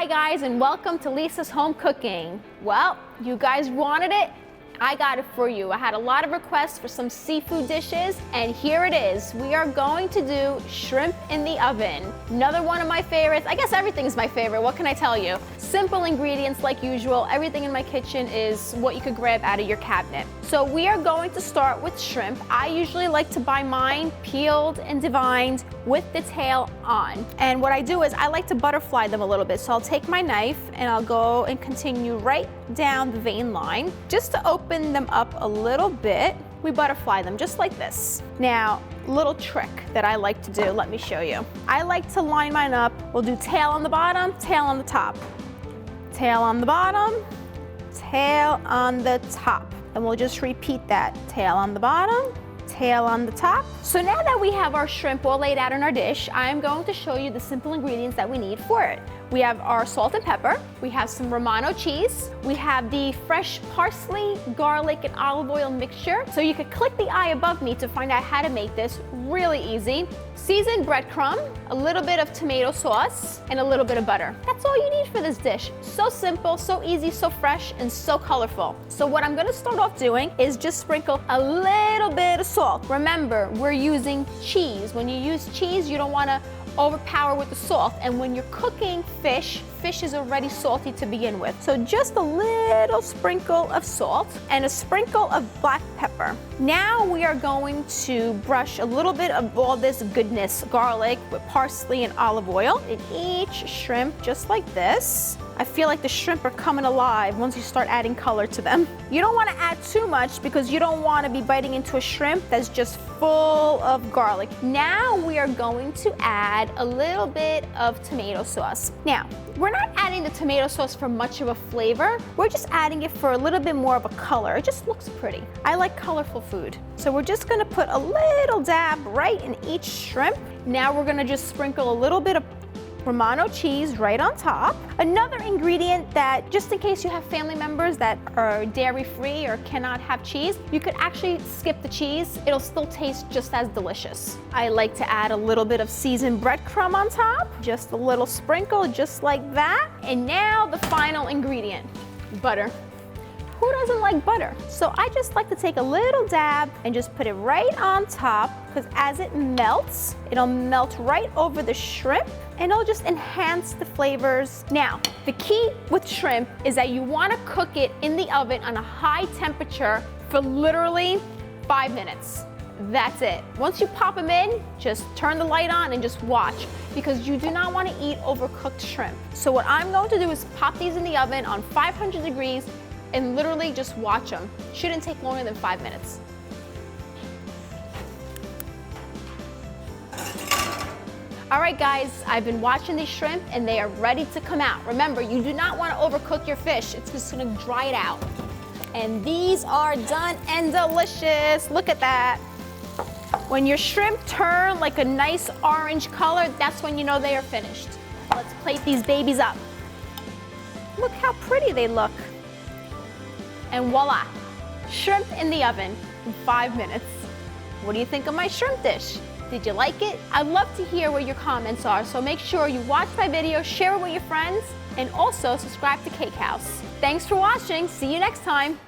Hi guys, and welcome to Lisa's Home Cooking. Well, you guys wanted it. I got it for you. I had a lot of requests for some seafood dishes, and here it is. We are going to do shrimp in the oven. Another one of my favorites. I guess everything's my favorite. What can I tell you? Simple ingredients like usual. Everything in my kitchen is what you could grab out of your cabinet. So we are going to start with shrimp. I usually like to buy mine peeled and deveined with the tail on. And what I do is I like to butterfly them a little bit. So I'll take my knife and I'll go and continue right down the vein line just to open them up a little bit. We butterfly them just like this. Now, little trick that I like to do, let me show you. I like to line mine up. We'll do tail on the bottom, tail on the top. Tail on the bottom, tail on the top. And we'll just repeat that. Tail on the bottom, tail on the top. So now that we have our shrimp all laid out in our dish, I'm going to show you the simple ingredients that we need for it. We have our salt and pepper, we have some Romano cheese, we have the fresh parsley, garlic, and olive oil mixture. So you could click the eye above me to find out how to make this really easy. Seasoned breadcrumb, a little bit of tomato sauce, and a little bit of butter. That's all you need for this dish. So simple, so easy, so fresh, and so colorful. So what I'm gonna start off doing is just sprinkle a little bit of salt. Remember, we're using cheese. When you use cheese, you don't wanna overpower with the salt, and when you're cooking fish is already salty to begin with. So just a little sprinkle of salt and a sprinkle of black pepper. Now we are going to brush a little bit of all this goodness, garlic with parsley and olive oil in each shrimp, just like this. I feel like the shrimp are coming alive once you start adding color to them. You don't want to add too much because you don't want to be biting into a shrimp that's just full of garlic. Now we are going to add a little bit of tomato sauce. Now, we're not adding the tomato sauce for much of a flavor. We're just adding it for a little bit more of a color. It just looks pretty. I like colorful food. So we're just gonna put a little dab right in each shrimp. Now we're gonna just sprinkle a little bit of Romano cheese right on top. Another ingredient that, just in case you have family members that are dairy-free or cannot have cheese, you could actually skip the cheese. It'll still taste just as delicious. I like to add a little bit of seasoned breadcrumb on top, just a little sprinkle, just like that. And now the final ingredient, butter. Who doesn't like butter? So I just like to take a little dab and just put it right on top, because as it melts, it'll melt right over the shrimp and it'll just enhance the flavors. Now, the key with shrimp is that you want to cook it in the oven on a high temperature for literally 5 minutes. That's it. Once you pop them in, just turn the light on and just watch, because you do not want to eat overcooked shrimp. So what I'm going to do is pop these in the oven on 500 degrees and literally just watch them. Shouldn't take longer than 5 minutes. All right guys, I've been watching these shrimp and they are ready to come out. Remember, you do not want to overcook your fish. It's just gonna dry it out. And these are done and delicious. Look at that. When your shrimp turn like a nice orange color, that's when you know they are finished. Let's plate these babies up. Look how pretty they look. And voila, shrimp in the oven in 5 minutes. What do you think of my shrimp dish? Did you like it? I'd love to hear what your comments are, so make sure you watch my video, share it with your friends, and also subscribe to Cake House. Thanks for watching. See you next time.